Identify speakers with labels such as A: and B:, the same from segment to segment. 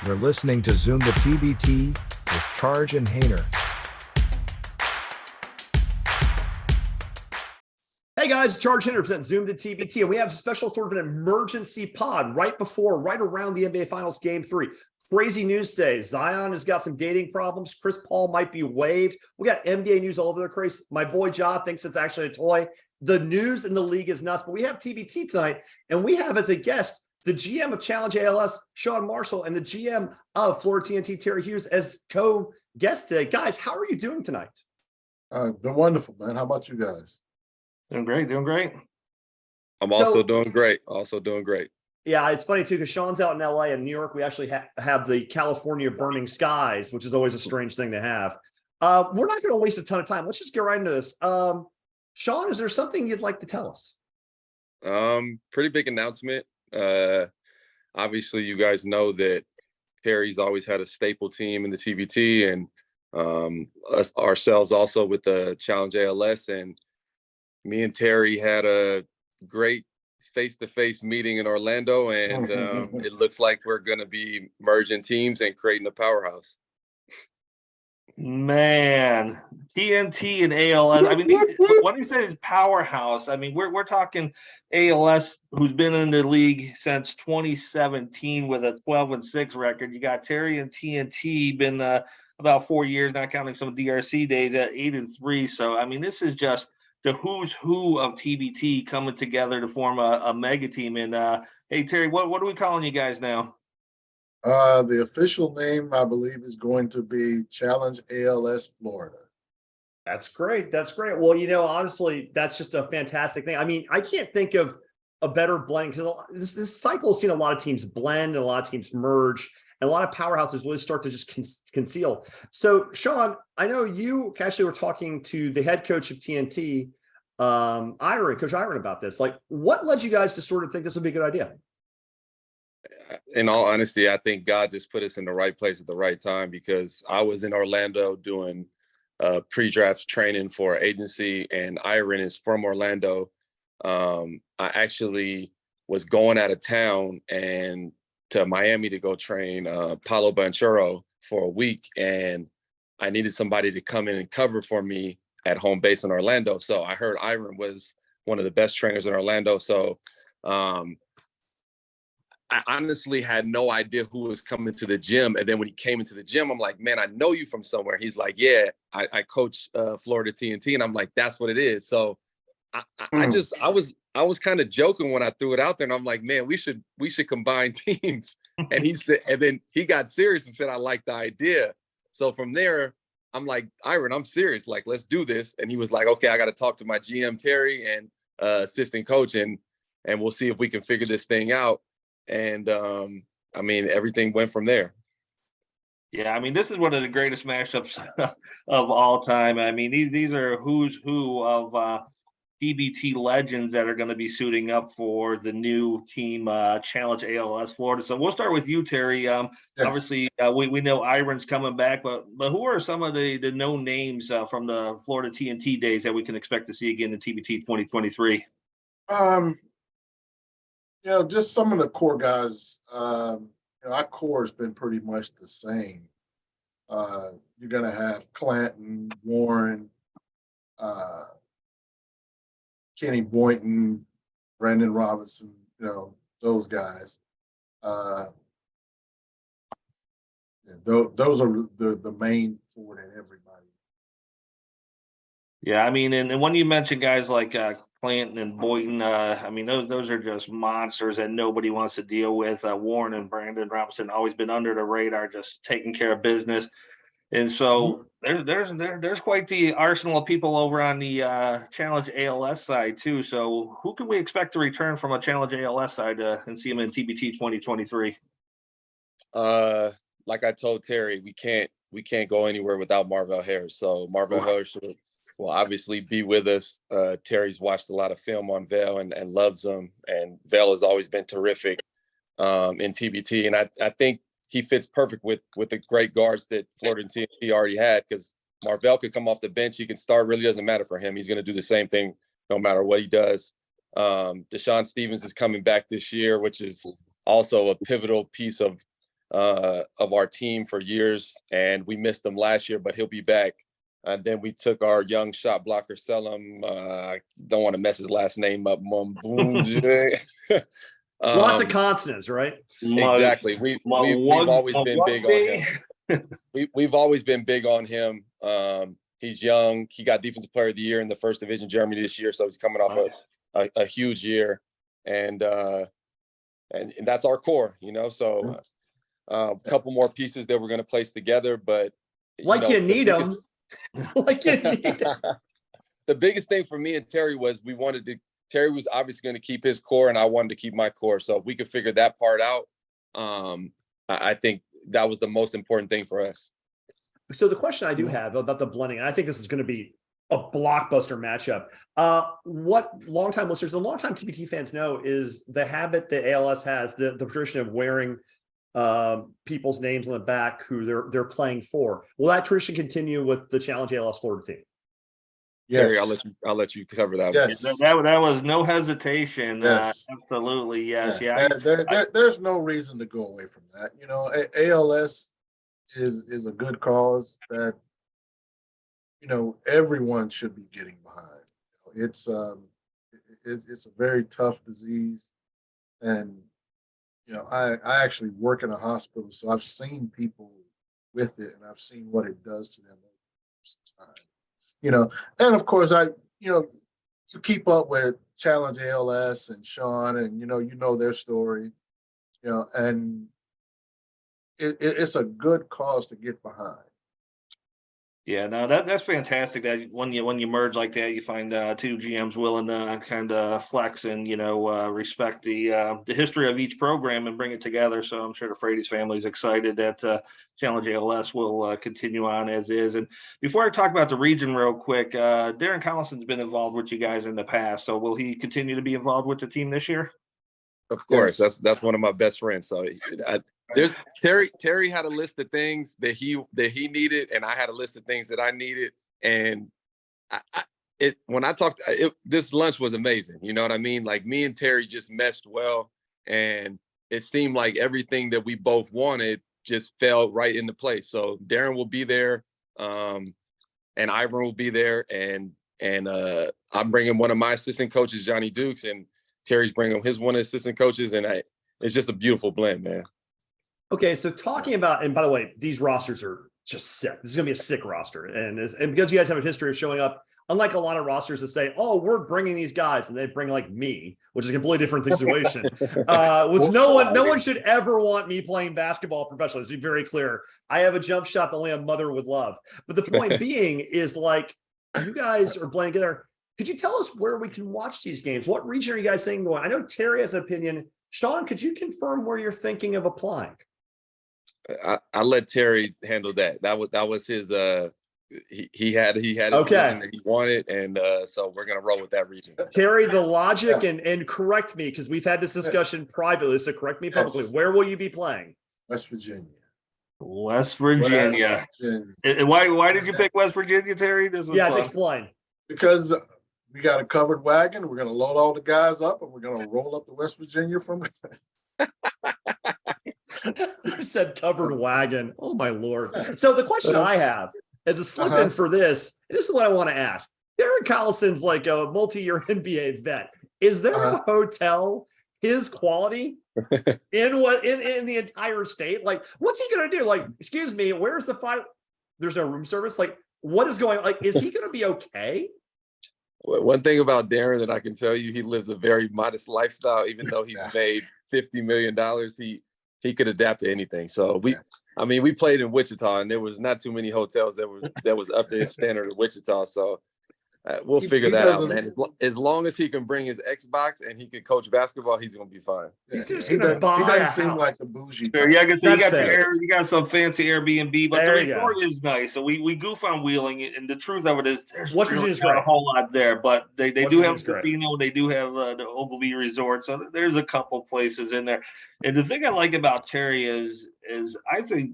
A: You're listening to Zoom the TBT with Charge and Hayner.
B: Hey guys, Charge Hayner presents Zoom the TBT, and we have a special sort of an emergency pod right around the NBA Finals Game 3. Crazy news today. Zion has got some dating problems. Chris Paul might be waived. We got NBA news all over the place. My boy Ja thinks it's actually a toy. The news in the league is nuts, but we have TBT tonight, and we have as a guest the GM of Challenge ALS, Sean Marshall, and the GM of Florida TNT, Terry Hughes, as co-guests today. Guys, how are you doing tonight?
C: Been wonderful, man. How about you guys?
D: Doing great.
E: I'm also doing great.
B: Yeah, it's funny too, because Sean's out in LA and New York. We actually have the California burning skies, which is always a strange thing to have. We're not going to waste a ton of time. Let's just get right into this. Sean, is there something you'd like to tell us?
E: Pretty big announcement. Obviously, you guys know that Terry's always had a staple team in the TBT, and us ourselves also with the Challenge ALS. And me and Terry had a great face-to-face meeting in Orlando, and it looks like we're going to be merging teams and creating a powerhouse.
D: Man, TNT and ALS. I mean, what do you say is powerhouse? I mean, we're talking ALS, who's been in the league since 2017 with a 12-6 record. You got Terry and TNT, been about 4 years, not counting some DRC days, at 8-3. So, I mean, this is just the who's who of TBT coming together to form a mega team. And hey, Terry, what are we calling you guys now?
C: The official name, I believe, is going to be Challenge ALS Florida.
B: That's great. Well, honestly, that's just a fantastic thing. I mean, I can't think of a better blend, because this cycle has seen a lot of teams blend and a lot of teams merge, and a lot of powerhouses really start to just conceal. So, Sean, I know you actually were talking to the head coach of TNT, Coach Iron, about this. Like, what led you guys to sort of think this would be a good idea?
E: In all honesty, I think God just put us in the right place at the right time, because I was in Orlando doing pre-draft training for an agency, and Iron is from Orlando. I actually was going out of town and to Miami to go train Paulo Banchero for a week, and I needed somebody to come in and cover for me at home base in Orlando. So I heard Iron was one of the best trainers in Orlando. So I honestly had no idea who was coming to the gym. And then when he came into the gym, I'm like, man, I know you from somewhere. He's like, yeah, I coach Florida TNT. And I'm like, that's what it is. So I was kind of joking when I threw it out there, and I'm like, man, we should combine teams. And he said, and then he got serious and said, I like the idea. So from there, I'm like, Iron, I'm serious. Like, let's do this. And he was like, okay, I got to talk to my GM Terry and assistant coach, and we'll see if we can figure this thing out. And I mean, everything went from there.
D: Yeah, I mean, this is one of the greatest mashups of all time. I mean, these are who's who of TBT legends that are going to be suiting up for the new team, Challenge ALS Florida. So we'll start with you, Terry. Yes. Obviously, we know Iron's coming back, but who are some of the known names from the Florida TNT days that we can expect to see again in TBT 2023?
C: Just some of the core guys. Our core has been pretty much the same. You're going to have Clanton, Warren, Kenny Boynton, Brandon Robinson, those guys. Those are the main four that everybody.
D: Yeah, I mean, and when you mention guys like Clanton and Boynton, I mean, those are just monsters that nobody wants to deal with. Warren and Brandon Robinson always been under the radar, just taking care of business. And so there's quite the arsenal of people over on the Challenge ALS side too. So who can we expect to return from a Challenge ALS side and see them in TBT 2023?
E: Like I told Terry, we can't go anywhere without Marvell Harris. So Marvell Harris will obviously be with us. Terry's watched a lot of film on Vale and loves him, and Vale has always been terrific in TBT. And I think he fits perfect with the great guards that Florida and TNT already had, because Marvell could come off the bench. He can start. Really doesn't matter for him. He's going to do the same thing no matter what he does. Deshaun Stevens is coming back this year, which is also a pivotal piece of of our team for years, and we missed him last year, but he'll be back. Then we took our young shot blocker, Selim. I don't want to mess his last name up. Mumbunje.
B: Lots of consonants, right?
E: Exactly. We've always been big on him. We've always been big on him. He's young. He got Defensive Player of the Year in the First Division Germany this year, so he's coming off a huge year, and that's our core, you know. So a couple more pieces that we're going to place together, but
B: you need them. Like you need them.
E: The biggest thing for me and Terry was Terry was obviously going to keep his core, and I wanted to keep my core. So if we could figure that part out, I think that was the most important thing for us.
B: So the question I do have about the blending, and I think this is going to be a blockbuster matchup. What longtime listeners and longtime TBT fans know is the habit that ALS has, the tradition of wearing people's names on the back who they're playing for. Will that tradition continue with the Challenge ALS Florida team?
C: Yes.
E: Terry, I'll let you cover that.
C: Yes.
D: That was no hesitation.
C: Yes.
D: Absolutely, yes.
C: Yeah. There's no reason to go away from that. You know, ALS is a good cause that, you know, everyone should be getting behind. It's a very tough disease, and you know, I actually work in a hospital, so I've seen people with it, and I've seen what it does to them over time. You know, and of course, you keep up with Challenge ALS and Sean, and you know their story, you know, and it's a good cause to get behind.
D: Yeah, no, that's fantastic. That when you merge like that, you find two GMs willing to kind of flex and respect the history of each program and bring it together. So I'm sure the Frady's family is excited that Challenge ALS will continue on as is. And before I talk about the region real quick, Darren Collison's been involved with you guys in the past. So will he continue to be involved with the team this year?
E: Of course,
C: Yes.
E: that's one of my best friends. So there's Terry had a list of things that he needed, and I had a list of things that I needed. And this lunch was amazing. You know what I mean? Like, me and Terry just meshed well, and it seemed like everything that we both wanted just fell right into place. So Darren will be there, and Ivan will be there, and I'm bringing one of my assistant coaches, Johnny Dukes, and Terry's bringing one of his assistant coaches, and it's just a beautiful blend, man.
B: Okay, so talking about, and by the way, these rosters are just sick. This is going to be a sick roster. And because you guys have a history of showing up, unlike a lot of rosters that say, oh, we're bringing these guys, and they bring like me, which is a completely different situation. Which no one should ever want me playing basketball professionally. Let's be very clear. I have a jump shot that only a mother would love. But the point being is, like, you guys are blending together. Could you tell us where we can watch these games? What region are you guys thinking going? I know Terry has an opinion. Sean, could you confirm where you're thinking of applying?
E: I let Terry handle that. That was his. He had his region that he wanted, and so we're gonna roll with that region.
B: Terry, the logic and correct me, because we've had this discussion privately. So correct me publicly.
C: Yes.
B: Where will you be playing?
C: West Virginia.
D: West Virginia. And why did you pick West Virginia, Terry? This was fun.
B: Explain.
C: Because we got a covered wagon. We're gonna load all the guys up, and we're gonna roll up to West Virginia from.
B: You said covered wagon. Oh my Lord. So the question I have as a slip in for this is what I want to ask. Darren Collison's like a multi-year NBA vet. Is there a hotel his quality in the entire state? Like, what's he gonna do? Like, excuse me, where's the five? There's no room service. Like, what is going on? Like, is he gonna be okay?
E: One thing about Darren that I can tell you, he lives a very modest lifestyle. Even though he's made $50 million, he could adapt to anything. So we played in Wichita, and there was not too many hotels that was up to his standard of Wichita. So we'll figure that out, man. As long as he can bring his Xbox and he can coach basketball, he's gonna be fine.
B: He's just
C: He
B: gonna buy
C: doesn't
B: a
C: seem
B: house.
C: like the bougie.
D: Sure, yeah,
B: That's
D: you got some fancy Airbnb, but
B: There
D: the
B: you
D: resort
B: go.
D: is nice. So we goof on Wheeling, and the truth of it is there's
B: West
D: really
B: Virginia's
D: not a
B: great.
D: whole lot there, but they
B: West
D: do have
B: Virginia's great.
D: casino, they do have the Ogilvy Resort, so there's a couple places in there. And the thing I like about Terry is I think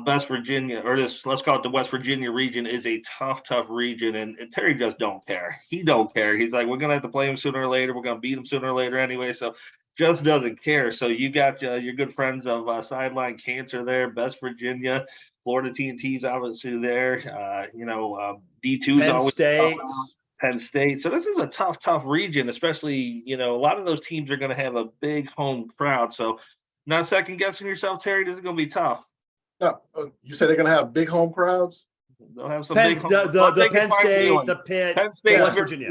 D: West Virginia, or let's call it the West Virginia region, is a tough region, and Terry just don't care. He don't care. He's like, we're gonna have to play him sooner or later. We're gonna beat him sooner or later anyway. So just doesn't care. So you got your good friends of Sideline Cancer there, Best Virginia, Florida TNT's obviously there. D2's
B: Penn
D: always
B: State.
D: Penn State. So this is a tough region, especially, a lot of those teams are going to have a big home crowd. So not second guessing yourself, Terry, this is going to be tough.
C: No, you said they're going to have big home crowds?
D: They'll have some
B: Penn,
D: big home.
B: the Penn State, the Pitt,
D: Penn State,
B: West Virginia.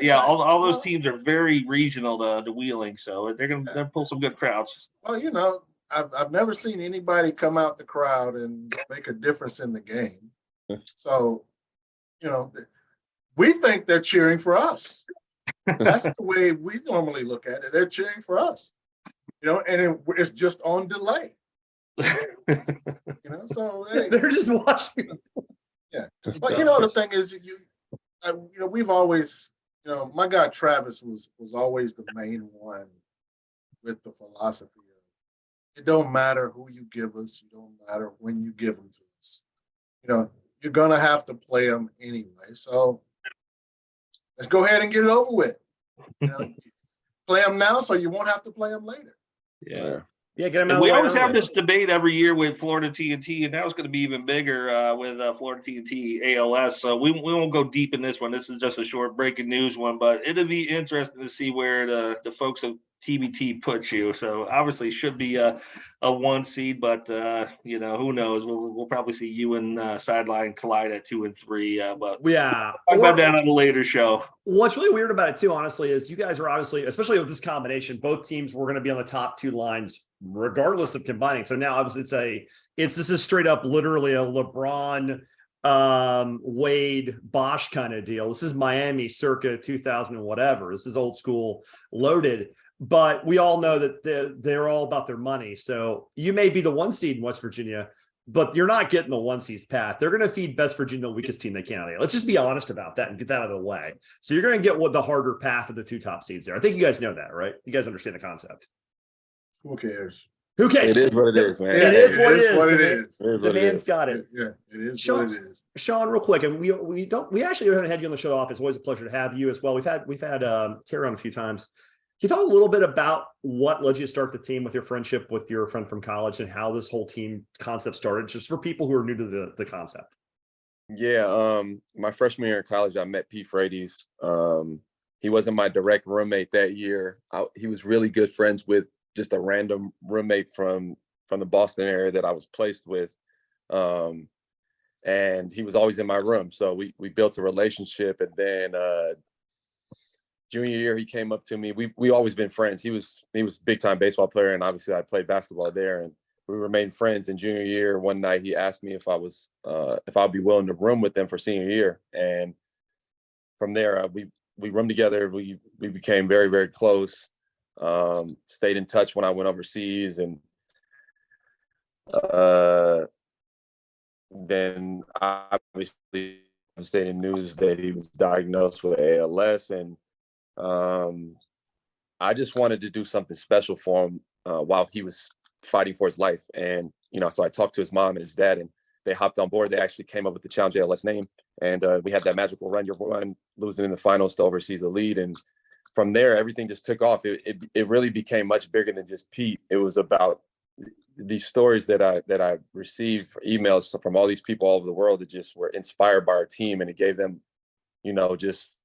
D: Yeah, all those teams are very regional to Wheeling, so they'll pull some good crowds.
C: Well, I've never seen anybody come out the crowd and make a difference in the game. So, we think they're cheering for us. That's the way we normally look at it. They're cheering for us, and it's just on delay. So hey,
B: They're just watching.
C: yeah. But the thing is, we've always, my guy Travis was always the main one with the philosophy of it don't matter who you give us, it don't matter when you give them to us. You're gonna have to play them anyway. So let's go ahead and get it over with. Play them now, so you won't have to play them later.
D: Yeah.
B: Yeah, get them
D: And
B: out
D: we
B: of the way
D: always have
B: early.
D: this debate every year with Florida TNT, and now it's going to be even bigger with Florida TNT ALS. So we won't go deep in this one. This is just a short breaking news one, but it'll be interesting to see where the folks of TBT put you. So obviously should be a 1 seed, but who knows? We'll probably see you and Sideline collide at 2 and 3. But
B: Yeah.
D: talk about that on a later show.
B: What's really weird about it too, honestly, is you guys are obviously, especially with this combination, both teams were going to be on the top 2 lines regardless of combining. So now obviously this is straight up literally a LeBron, Wade, Bosch kind of deal. This is Miami circa 2000 and whatever. This is old school loaded, but we all know that they're all about their money. So you may be the 1 seed in West Virginia, but you're not getting the 1 seed's path. They're going to feed West Virginia the weakest team they can out of there. Let's just be honest about that and get that out of the way. So you're going to get the harder path of the 2 top seeds there. I think you guys know that, right? You guys understand the concept.
C: Who cares?
B: Who cares?
E: It is what it is, man.
B: It is what it
C: is.
B: The man's got it.
C: Yeah, it is
B: Sean,
C: what it is.
B: Sean, real quick, and we actually haven't had you on the show often. It's always a pleasure to have you as well. We've had Terry on a few times. Can you talk a little bit about what led you to start the team with your friendship with your friend from college and how this whole team concept started, just for people who are new to the concept?
E: Yeah, my freshman year in college, I met Pete Frates. He wasn't my direct roommate that year. He was really good friends with just a random roommate from the Boston area that I was placed with. And he was always in my room. So we built a relationship. And then junior year, he came up to me. We always been friends. He was a big time baseball player. And obviously I played basketball there, and we remained friends. In junior year, one night he asked me if I'd be willing to room with them for senior year. And from there, we roomed together. We became very, very close. Stayed in touch when I went overseas, and then obviously stayed in news that he was diagnosed with ALS, and I just wanted to do something special for him while he was fighting for his life. And so I talked to his mom and his dad, and they hopped on board. They actually came up with the Challenge ALS name, and we had that magical run, losing in the finals to overseas elite. And from there, everything just took off. It really became much bigger than just Pete. It was about these stories that I received, emails from all these people all over the world that just were inspired by our team, and it gave them, just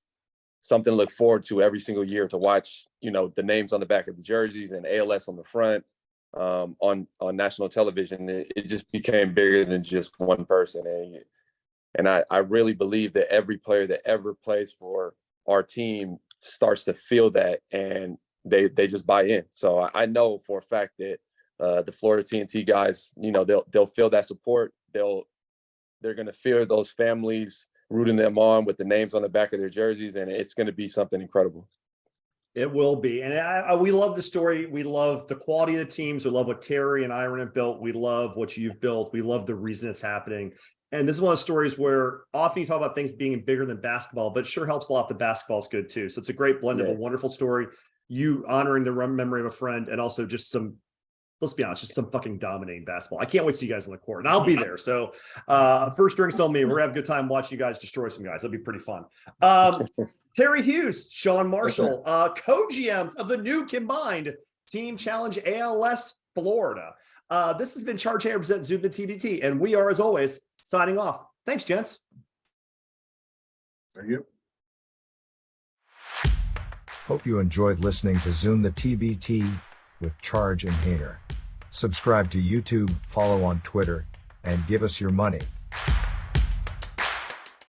E: something to look forward to every single year, to watch, the names on the back of the jerseys and ALS on the front on national television. It just became bigger than just one person, and I really believe that every player that ever plays for our team starts to feel that, and they just buy in. So I know for a fact that the Florida TNT guys, they'll feel that support. They're going to feel those families rooting them on with the names on the back of their jerseys, and it's going to be something incredible.
B: It will be. And we love the story. We love the quality of the teams. We love what Terry and Iron have built. We love what you've built. We love the reason it's happening. And this is one of the stories where often you talk about things being bigger than basketball, but it sure helps a lot that basketball is good too. So it's a great blend of a wonderful story, you honoring the memory of a friend, and also just some let's be honest, just some fucking dominating basketball. I can't wait to see you guys on the court, and I'll be there. So first drinks on me. We're gonna have a good time watching you guys destroy some guys. That'll be pretty fun. Terry Hughes, Sean Marshall, co-GMs of the new combined Team Challenge ALS Florida. This has been Charge Hand present Zoom the TBT, and we are, as always, signing off. Thanks, gents.
C: Thank you.
A: Hope you enjoyed listening to Zoom the TBT with Charge and Hainer. Subscribe to YouTube, follow on Twitter, and give us your money.